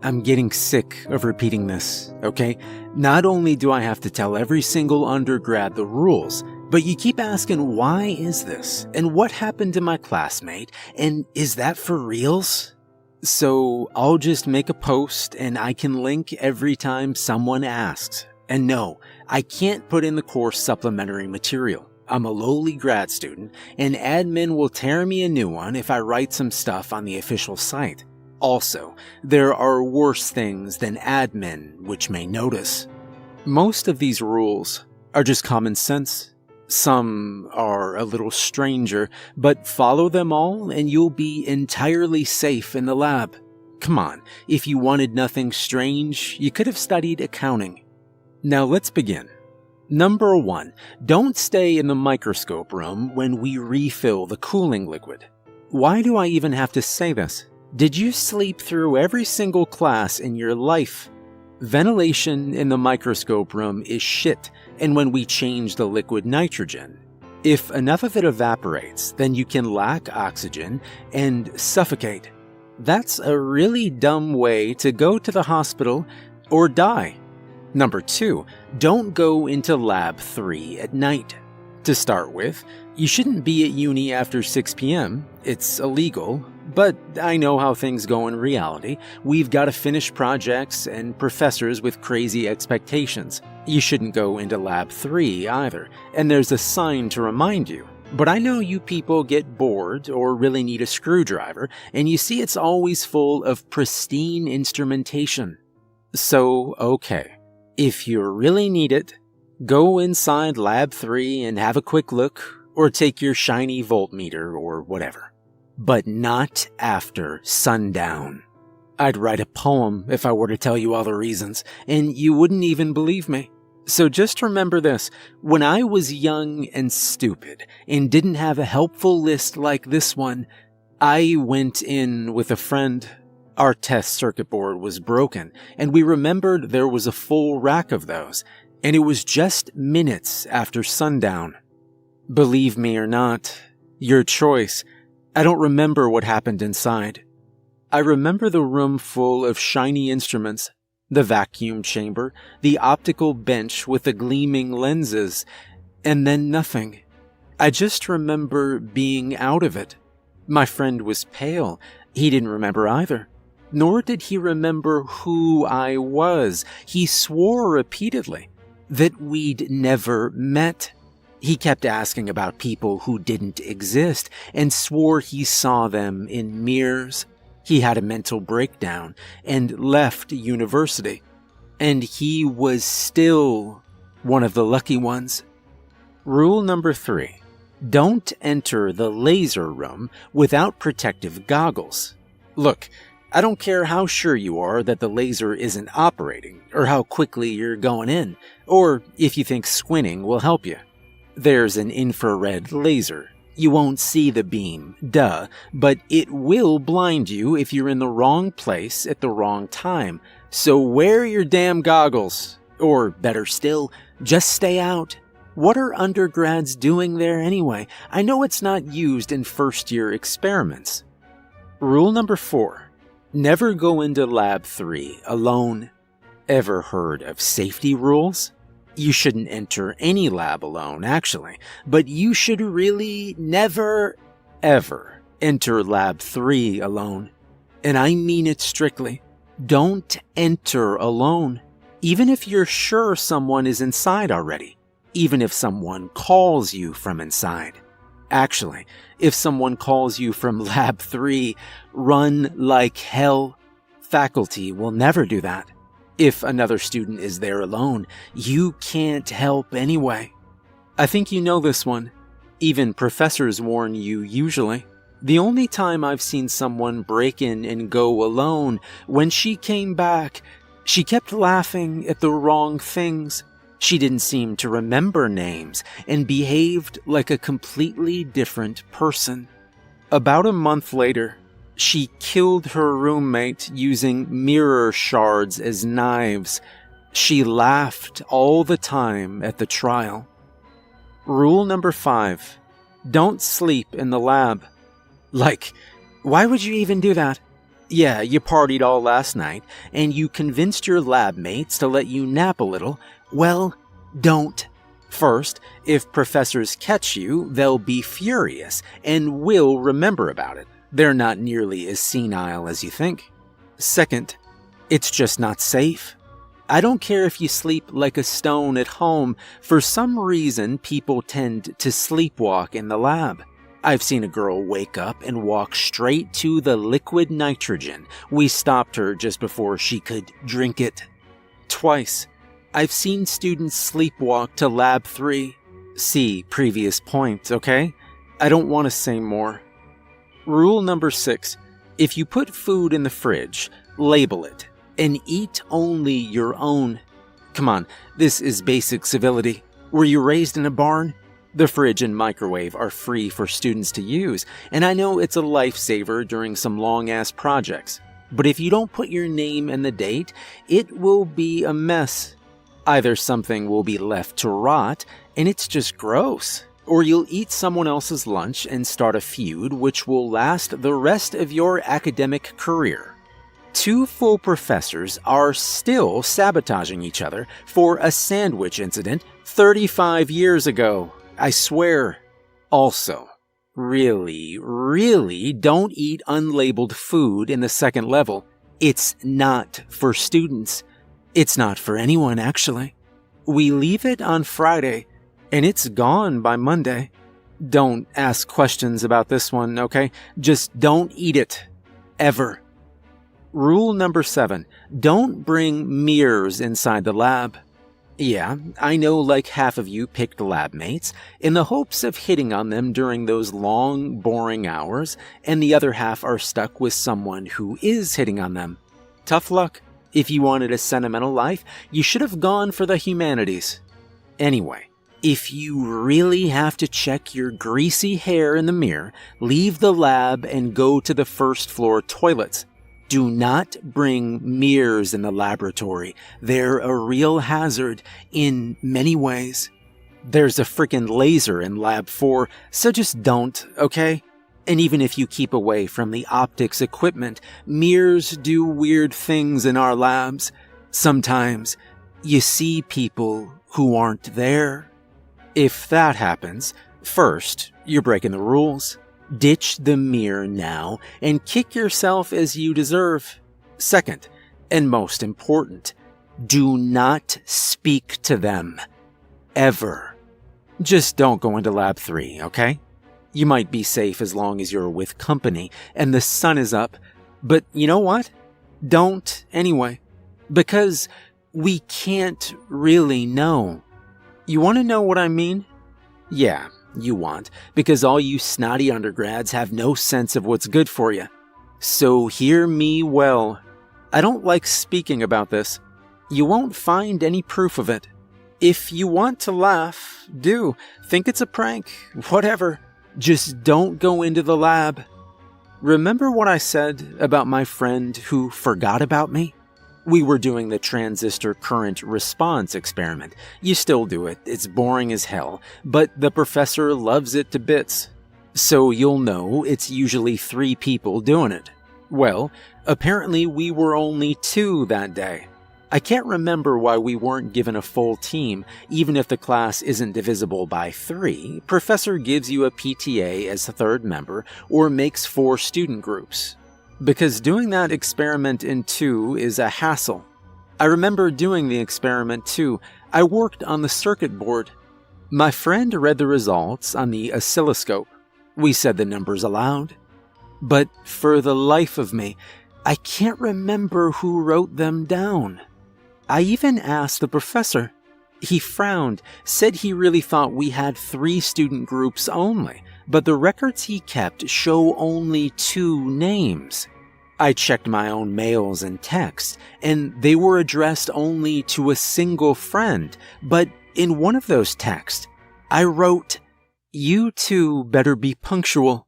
I'm getting sick of repeating this, okay? Not only do I have to tell every single undergrad the rules, but you keep asking, why is this? And what happened to my classmate? And is that for reals? So I'll just make a post and I can link every time someone asks. And no, I can't put in the course supplementary material. I'm a lowly grad student, and admin will tear me a new one if I write some stuff on the official site. Also, there are worse things than admin which may notice. Most of these rules are just common sense. Some are a little stranger, but follow them all and you'll be entirely safe in the lab. Come on, if you wanted nothing strange, you could have studied accounting. Now let's begin. Number 1, don't stay in the microscope room when we refill the cooling liquid. Why do I even have to say this? Did you sleep through every single class in your life? Ventilation in the microscope room is shit, and when we change the liquid nitrogen, if enough of it evaporates, then you can lack oxygen and suffocate. That's a really dumb way to go to the hospital or die. Number 2, don't go into Lab 3 at night. To start with, you shouldn't be at uni after 6 p.m. It's illegal, but I know how things go in reality. We've got to finish projects and professors with crazy expectations. You shouldn't go into Lab 3 either, and there's a sign to remind you. But I know you people get bored or really need a screwdriver, and you see it's always full of pristine instrumentation. So, okay. If you really need it, go inside Lab 3 and have a quick look, or take your shiny voltmeter or whatever. But not after sundown. I'd write a poem if I were to tell you all the reasons, and you wouldn't even believe me. So just remember this, when I was young and stupid and didn't have a helpful list like this one, I went in with a friend. Our test circuit board was broken, and we remembered there was a full rack of those, and it was just minutes after sundown. Believe me or not, your choice. I don't remember what happened inside. I remember the room full of shiny instruments, the vacuum chamber, the optical bench with the gleaming lenses, and then nothing. I just remember being out of it. My friend was pale. He didn't remember either. Nor did he remember who I was. He swore repeatedly that we'd never met. He kept asking about people who didn't exist and swore he saw them in mirrors. He had a mental breakdown and left university. And he was still one of the lucky ones. Rule number 3. Don't enter the laser room without protective goggles. Look, I don't care how sure you are that the laser isn't operating, or how quickly you're going in, or if you think squinting will help you. There's an infrared laser. You won't see the beam, duh, but it will blind you if you're in the wrong place at the wrong time. So wear your damn goggles. Or better still, just stay out. What are undergrads doing there anyway? I know it's not used in first-year experiments. Rule number 4. Never go into Lab 3 alone. Ever heard of safety rules? You shouldn't enter any lab alone, actually, but you should really never, ever enter Lab 3 alone. And I mean it strictly. Don't enter alone. Even if you're sure someone is inside already. Even if someone calls you from inside. Actually, if someone calls you from Lab 3, run like hell. Faculty will never do that. If another student is there alone, you can't help anyway. I think you know this one. Even professors warn you usually. The only time I've seen someone break in and go alone, when she came back, she kept laughing at the wrong things. She didn't seem to remember names and behaved like a completely different person. About a month later, she killed her roommate using mirror shards as knives. She laughed all the time at the trial. Rule number 5. Don't sleep in the lab. Like, why would you even do that? Yeah, you partied all last night, and you convinced your lab mates to let you nap a little. Well, don't. First, if professors catch you, they'll be furious and will remember about it. They're not nearly as senile as you think. Second, it's just not safe. I don't care if you sleep like a stone at home. For some reason, people tend to sleepwalk in the lab. I've seen a girl wake up and walk straight to the liquid nitrogen. We stopped her just before she could drink it. Twice. I've seen students sleepwalk to Lab 3. See previous point, okay? I don't want to say more. Rule number 6. If you put food in the fridge, label it, and eat only your own. Come on, this is basic civility. Were you raised in a barn? The fridge and microwave are free for students to use, and I know it's a lifesaver during some long-ass projects. But if you don't put your name and the date, it will be a mess. Either something will be left to rot, and it's just gross, or you'll eat someone else's lunch and start a feud which will last the rest of your academic career. 2 full professors are still sabotaging each other for a sandwich incident 35 years ago. I swear. Also, really don't eat unlabeled food in the second level. It's not for students. It's not for anyone, actually. We leave it on Friday, and it's gone by Monday. Don't ask questions about this one, okay? Just don't eat it. Ever. Rule number 7. Don't bring mirrors inside the lab. Yeah, I know like half of you picked lab mates in the hopes of hitting on them during those long, boring hours, and the other half are stuck with someone who is hitting on them. Tough luck. If you wanted a sentimental life, you should have gone for the humanities. Anyway, if you really have to check your greasy hair in the mirror, leave the lab and go to the first floor toilets. Do not bring mirrors in the laboratory. They're a real hazard in many ways. There's a frickin' laser in Lab 4, so just don't, okay? And even if you keep away from the optics equipment, mirrors do weird things in our labs. Sometimes you see people who aren't there. If that happens, first, you're breaking the rules. Ditch the mirror now and kick yourself as you deserve. Second, and most important, do not speak to them. Ever. Just don't go into Lab 3, okay? You might be safe as long as you're with company and the sun is up, but you know what? Don't anyway. Because we can't really know. You want to know what I mean? Yeah. You want, because all you snotty undergrads have no sense of what's good for you. So hear me well. I don't like speaking about this. You won't find any proof of it. If you want to laugh, do. Think it's a prank, whatever. Just don't go into the lab. Remember what I said about my friend who forgot about me? We were doing the transistor current response experiment. You still do it, it's boring as hell, but the professor loves it to bits. So you'll know it's usually 3 people doing it. Well, apparently we were only 2 that day. I can't remember why we weren't given a full team. Even if the class isn't divisible by 3, professor gives you a PTA as a 3rd member or makes 4 student groups. Because doing that experiment in 2 is a hassle. I remember doing the experiment too. I worked on the circuit board. My friend read the results on the oscilloscope. We said the numbers aloud. But for the life of me, I can't remember who wrote them down. I even asked the professor. He frowned, said he really thought we had 3 student groups only, but the records he kept show only 2 names. I checked my own mails and texts, and they were addressed only to a single friend, but in one of those texts, I wrote, "You 2 better be punctual."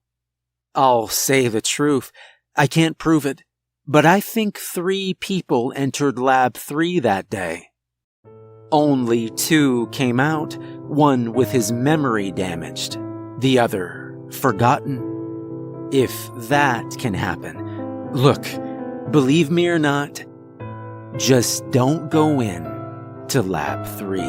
I'll say the truth, I can't prove it, but I think 3 people entered Lab 3 that day. Only 2 came out, one with his memory damaged, the other forgotten. If that can happen, look, Believe me or not, just don't go in to lab 3.